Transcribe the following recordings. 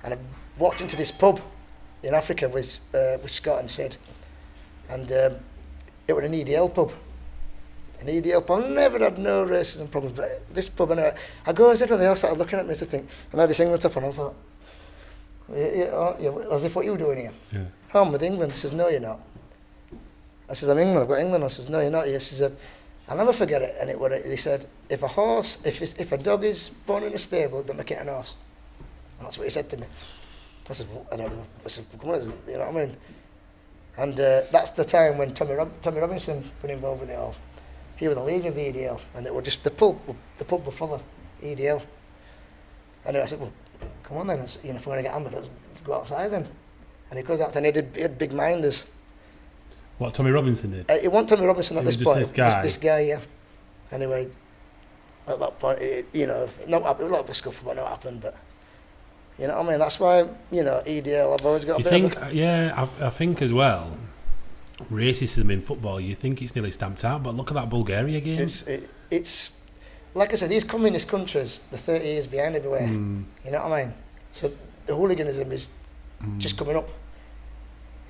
And I walked into this pub in Africa with Scott and Sid, and it was an EDL pub. An EDL pub. I never had no racism problems, but this pub, and I go and sit, and they all started looking at me to think, and I had this England top on, and I thought, as if what you doing here? Yeah. Oh, I'm with England. He says, no, you're not. I says, I'm England, I've got England. I says, no, you're not. He says, I'll never forget it. And they said, if a dog is born in a stable, don't make it an horse. And that's what he said to me. I said, well, I don't know. I said, come on, you know what I mean? And that's the time when Tommy Robinson was involved with it all. He was the leader of the EDL, and it was just the pub was full of EDL. And I said, well, come on then, if we're going to get hammered, let's go outside then. And he goes out and he had big minders. What Tommy Robinson did? It wasn't Tommy Robinson at this point. This guy? This guy, yeah. Anyway, at that point, it was a lot of scuffle, but not happened. But you know what I mean? That's why, EDL, I've always got a bit of I think as well, racism in football, you think it's nearly stamped out, but look at that Bulgaria game. It's like I said, these communist countries, they're 30 years behind everywhere. You know what I mean? So the hooliganism is just coming up.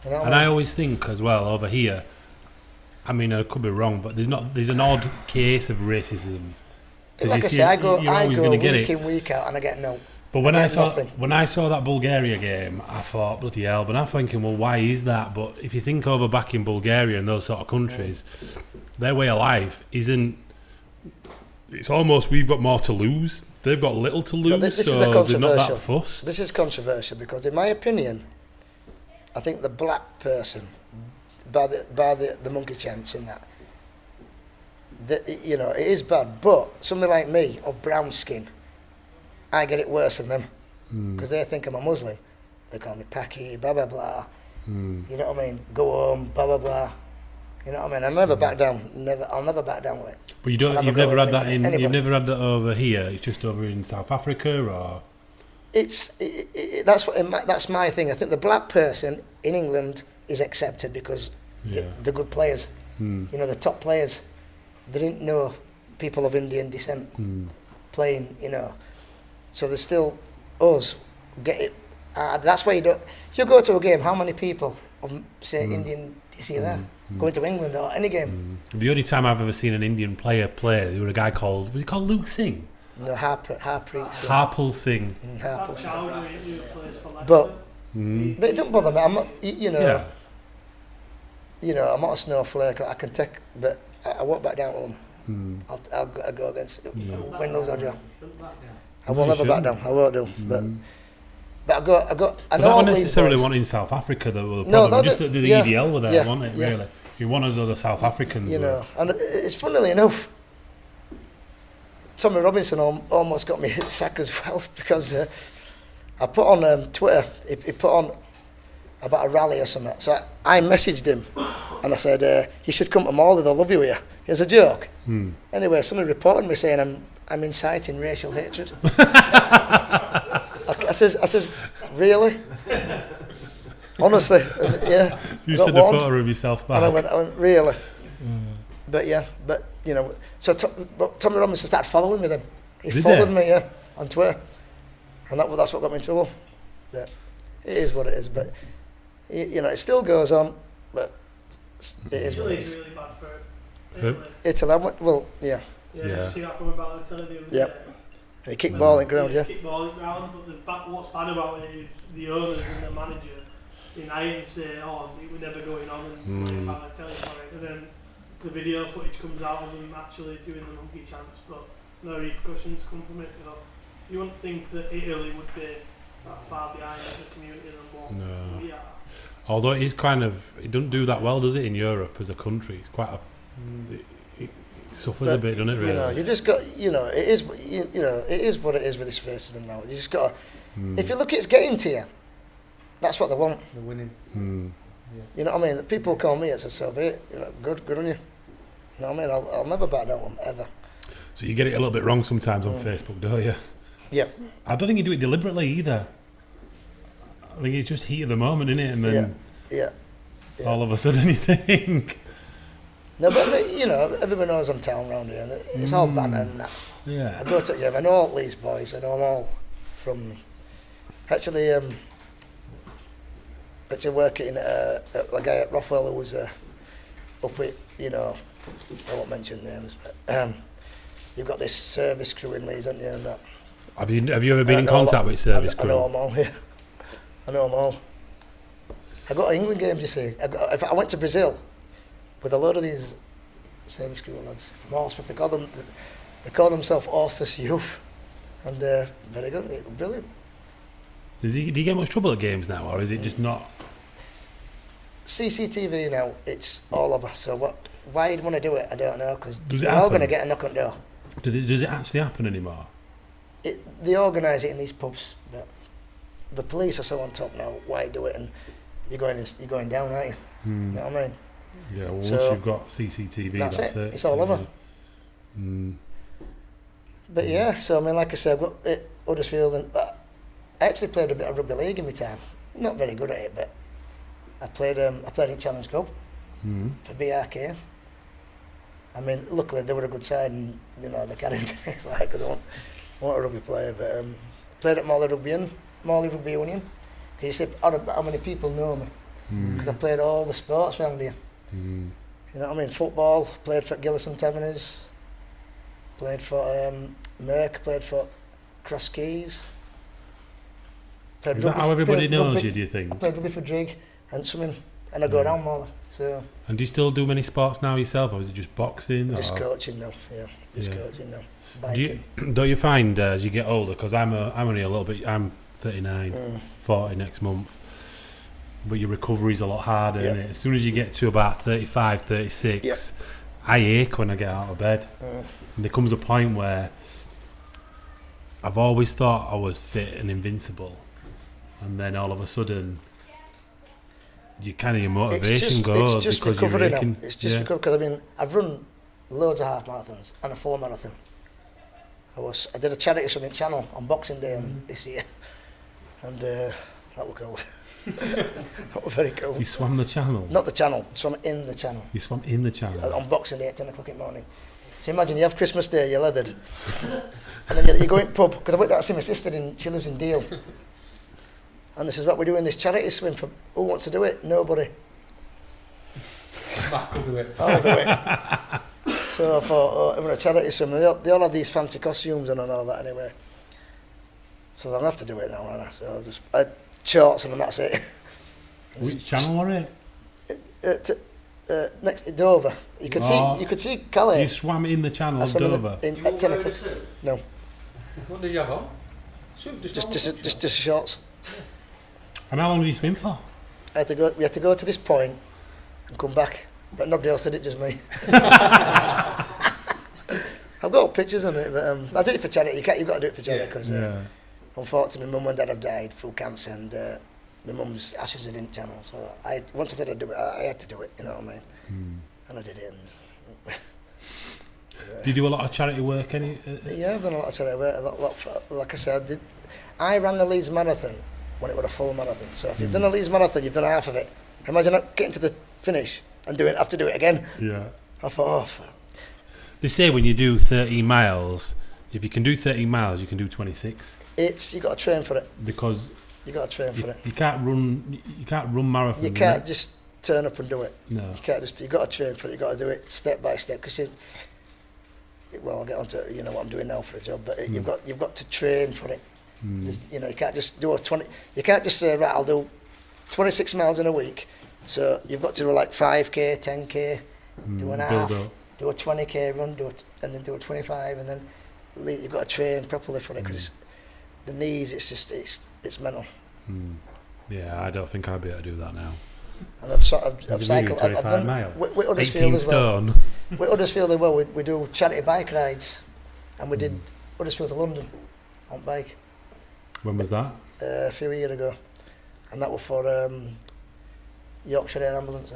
You know and I always think as well over here, I mean I could be wrong, but there's an odd case of racism. Like I say, I go week in, week out, and I get no. But when I saw that Bulgaria game, I thought, bloody hell. But I'm thinking, well, why is that? But if you think over back in Bulgaria and those sort of countries, their way of life isn't. It's almost we've got more to lose. They've got little to lose, so they're not that fussed. This is controversial because, in my opinion, I think the black person, by the monkey chants and that, it is bad. But somebody like me of brown skin, I get it worse than them because they think I'm a Muslim. They call me Paki, blah blah blah. You know what I mean? Go home, blah blah blah. You know what I mean? I'll never back down. I'll never back down with it. But you've never had that in. You've never had that over here. It's just over in South Africa, or that's my thing. I think the black person in England is accepted because the good players, the top players, they didn't know people of Indian descent playing, so there's still us get it. That's why you go to a game. How many people of say Indian do you see there? Going to England or any game. The only time I've ever seen an Indian player play, there was a guy called Luke Singh? No, Harpal Singh. But it don't bother me. I'm not, I'm not a snowflake. I can take, but I won't back down to them. I'll go against win, lose or draw. I will never back down. I won't do. But I know not necessarily one in South Africa that were the problem. No, just the EDL were there, wasn't it? Really, you want us other South Africans. And it's funnily enough, Tommy Robinson almost got me hit sack as well because I put on Twitter. He put on about a rally or something. So I messaged him and I said, "You should come to Morley. They'll love you here." It's a joke. Anyway, somebody reported me saying I'm inciting racial hatred. I says, really? Honestly, yeah. You sent a photo of yourself back. And I went, really? But so Tommy Robinson started following me then. He followed me, on Twitter. And that's what got me in trouble. But it is what it is. But, it still goes on, but it is what it is. Italy's really bad for it. Italy, yeah. Yeah, see that coming about Italy the other day. They kick ball in ground, Kick ball in ground, but what's bad about it is the owners and the manager deny it and say, we're never going on and put it back and tell you about it. And then the video footage comes out of them actually doing the monkey chants, but no repercussions come from it. You wouldn't think that Italy would be that far behind as a community than what we are. Although it doesn't do that well, does it, in Europe as a country? It's quite it suffers a bit, doesn't it, really? You just got, it is what it is with this racism now. You just got to, if you look, it's getting to you. That's what they want. They're winning. You know what I mean? People call me, it's a so be it. Good on you. You know what I mean? I'll never back down on them, ever. So you get it a little bit wrong sometimes on Facebook, don't you? Yeah. I don't think you do it deliberately either. I think it's just heat of the moment, isn't it? And then all of a sudden you think... No, but everyone knows I'm town round here. And it's all banter and that. Yeah. I go to a game. I know all these boys. I know them all from. Actually, working at a guy at Rothwell who was up with, you know, I won't mention names, but you've got this service crew in Leeds, haven't you? And that. Have you ever been in contact with service crew? I know them all, yeah. I know them all. I got to England games, you see. I went to Brazil with a load of these service crew lads from Horsforth. They call themselves Orphus Youth, and they're very good, brilliant. Do you get much trouble at games now, or is it just not? CCTV now, it's all over. So why you'd want to do it, I don't know, because Does it you're all happen? going to get a knock on the door. Does it actually happen anymore? They organise it in these pubs, but the police are so on top now. Why do it? And you're going down, aren't you? You know what I mean? Yeah. Well, So, once you've got CCTV, that's it. It's all over. But yeah, so I mean, like I said, I've got Huddersfield, and I actually played a bit of rugby league in my time. Not very good at it, but I played in Challenge Cup for BRK. I mean, luckily they were a good side, and you know they carried me because I wasn't a rugby player. But played at Morley Rugby Union. Can you see how many people know me? Because I played all the sports around here. You know what I mean? Football, played for Gillison Taverners, played for Merck, played for Cross Keys. Is that how everybody knows you, do you think? I played rugby for Drigg and swimming, and I go around more. So. And do you still do many sports now yourself, or is it just boxing? Just coaching now, coaching now. Biking. Don't you find as you get older, because I'm only a little bit, I'm 39, 40 next month, but your recovery's a lot harder, isn't it? As soon as you get to about 35, 36, I ache when I get out of bed. And there comes a point where I've always thought I was fit and invincible, and then all of a sudden your motivation goes it's just because you're recovery aching. now. It's just recovery, because I mean I've run loads of half marathons and a full marathon. I did a charity swim in Channel on Boxing Day this year, and that was cool. That was very cool. You swam the Channel? Not the Channel, swam in the Channel. You swam in the Channel? On Boxing Day at 10 o'clock in the morning. So imagine you have Christmas Day, you're leathered, and then you go in pub, because I went out to see my sister, she lives in Deal. And this is what we're doing, this charity swim for who wants to do it? Nobody. Mark will do it. I'll do it. So I thought, I'm a charity swim. They all have these fancy costumes and all that anyway. So I'm going to have to do it now, aren't I? So I had shorts and that's it. Which channel were it? Next to Dover. You could see Calais. You swam in the Channel of Dover? At 10 o'clock. No. What did you have on? Just shorts. And how long did you swim for? We had to go to this point and come back, but nobody else did it, just me. I've got pictures of it, but I did it for charity. You've got to do it for charity because unfortunately my mum and dad have died through cancer, and my mum's ashes are in the Channel. So once I said I'd do it, I had to do it. You know what I mean? And I did it. Do you do a lot of charity work? Yeah, I've done a lot of charity work. Like I said, I ran the Leeds Marathon when it was a full marathon. So if you've done a Leeds Marathon, you've done half of it. Imagine getting to the finish and have to do it again. Yeah. I thought, fuck. They say when you do 13 miles, if you can do 13 miles, you can do 26. You got to train for it. Because you got to train for it. You can't run marathons. You can't just turn up and do it. No. You got to train for it. You got to do it step by step. Because I'll get on to what I'm doing now for a job, but you've got to train for it. You can't just do you can't just say, right, I'll do 26 miles in a week. So you've got to do like 5k, 10k, do an half, do a 20k run, and then do a 25, and then you've got to train properly for it, because the knees, it's mental. Yeah, I don't think I'd be able to do that now. And I've cycled. I've done miles. With Huddersfield 18 as well. stone. With Huddersfield as well, we do charity bike rides, and we did Huddersfield to London on bike. When was that? A few years ago, and that was for Yorkshire Air Ambulance.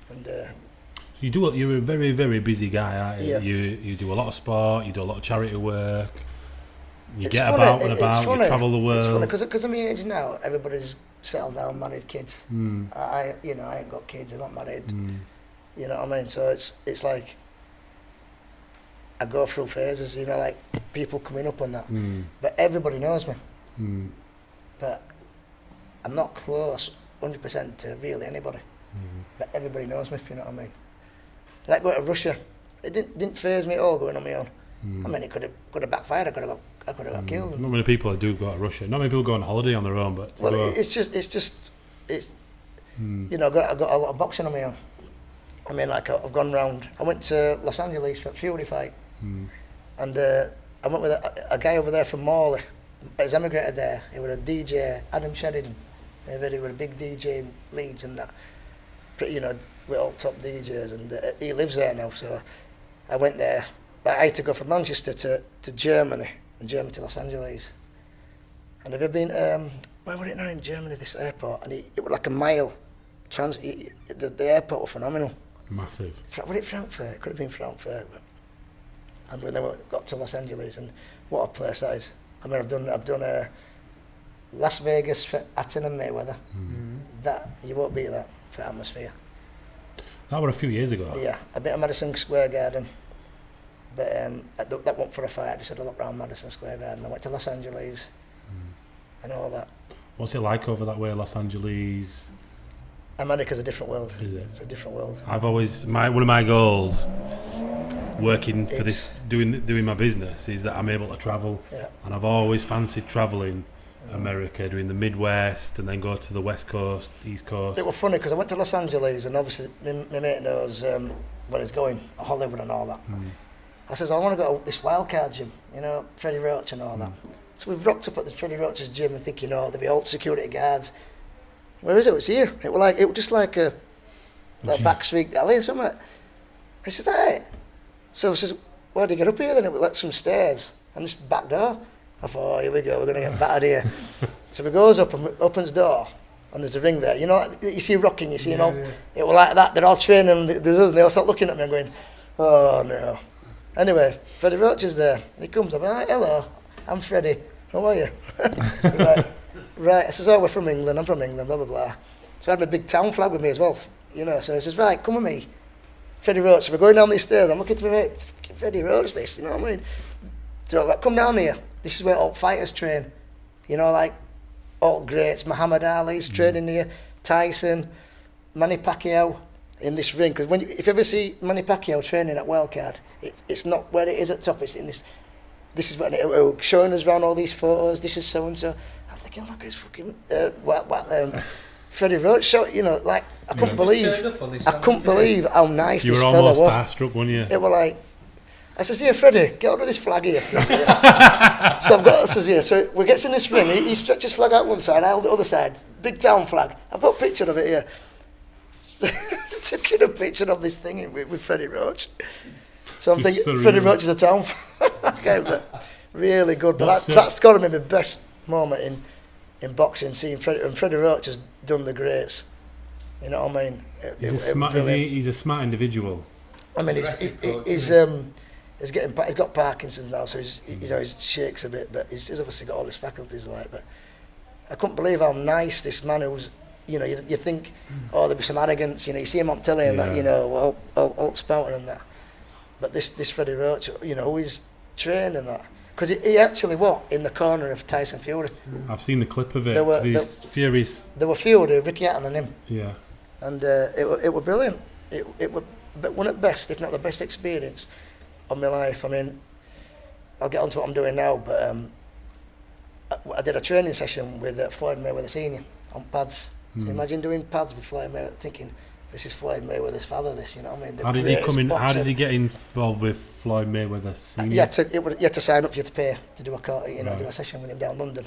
And so you're a very, very busy guy, aren't you? Yeah. You do a lot of sport, you do a lot of charity work, you get funny, about and about, you travel the world. It's funny because of my age now, everybody's settled down, married, kids. I ain't got kids, I'm not married. You know what I mean? So it's like I go through phases, like people coming up on that. But everybody knows me. but I'm not close 100% to really anybody. But everybody knows me, if you know what I mean. Like going to Russia, it didn't faze me at all going on my own. I mean, it could have backfired. I could have got killed. Not many people do go to Russia. Not many people go on holiday on their own, but Well, it's you know, I got a lot of boxing on my own. I mean, like I've gone round. I went to Los Angeles for a Fury fight, and I went with a guy over there from Morley. He's emigrated there. He was a DJ, Adam Sheridan. He was a big DJ in Leeds and that. Pretty, you know, we're all top DJs, and he lives there now. So I went there. But I had to go from Manchester to Germany, and Germany to Los Angeles. And have you been? Where was it now in Germany? This airport, and it was like a mile. The airport was phenomenal. massive. Was it Frankfurt? It could have been Frankfurt. But, and then we got to Los Angeles, and what a place that is. I mean, I've done Las Vegas for Atten and Mayweather. That you won't beat that for atmosphere. That was a few years ago. Yeah, a bit of Madison Square Garden, but that wasn't for a fight. I just had a look around Madison Square Garden. I went to Los Angeles and all that. What's it like over that way, Los Angeles? America's a different world. Is it? It's a different world. I've always one of my goals, working for this, doing my business, is that I'm able to travel. Yeah. And I've always fancied travelling America, doing the Midwest, and then go to the West Coast, East Coast. It was funny because I went to Los Angeles, and obviously my mate knows where he's going, Hollywood and all that. I says, I want to go to this wildcard gym, you know, Freddie Roach and all that. So we've rocked up at the Freddie Roach's gym and thinking, oh, there'll be all security guards. Where is it? It's here. It was just like a back street alley or something. I said, hey. So I says, where do you get up here? Then it was like some stairs and this back door. I thought, oh, here we go, we're going to get battered here. So we goes up and opens the door, and there's a ring there. You know, like, you see rocking, you see, it was like that. They're all training, and they all start looking at me and going, oh no. Anyway, Freddie Roach is there. And he comes up, oh, hello, I'm Freddie. How are you? Right. I says, oh, we're from England. I'm from England, blah, blah, blah. So I had my big town flag with me as well, you know. So I says, right, come with me. Freddie Roach. So we're going down these stairs. I'm looking to my mate, Freddie Roach this, you know what I mean? So come down here. This is where all fighters train. You know, like all greats. Muhammad Ali's training here. Tyson, Manny Pacquiao in this ring. Because if you ever see Manny Pacquiao training at Wildcard, it's not where it is at the top. It's in this. This is what it showing us around all these photos. This is so and so. I'm thinking, look, it's fucking Freddie Roach. So, you know, like I couldn't believe how nice you this were fella almost was. starstruck, weren't you? It was like. I says, here, Freddie, get out of this flag here. So I've got, I says, here, so we get in this ring, he stretches his flag out one side, I hold the other side, big town flag. I've got a picture of it here. Took a picture of this thing with Freddie Roach. So I'm thinking, surreal. Freddie Roach is a town flag. Okay, but really good. But that's got to be my best moment in boxing, seeing Freddie, and Freddie Roach has done the greats. You know what I mean? He's a smart individual. I mean, he's got Parkinson's now, so he always shakes a bit, but he's obviously got all his faculties like. But I couldn't believe how nice this man who's, you know, you think, oh, there'll be some arrogance, you know, you see him on telly and that, you know, all spouting and that. But this Freddie Roach, you know, who he's trained and that, because he actually in the corner of Tyson Fury. I've seen the clip of it. There were Fury, Ricky Hatton and him. Yeah. And it was brilliant. It was one of the best, if not the best experience of my life. I mean, I'll get on to what I'm doing now, but I did a training session with Floyd Mayweather Senior on pads. So imagine doing pads with Floyd Mayweather, thinking, this is Floyd Mayweather's father, this, you know what I mean? How did he get involved with Floyd Mayweather Senior? You had to sign up, you had to pay to do a session with him down London.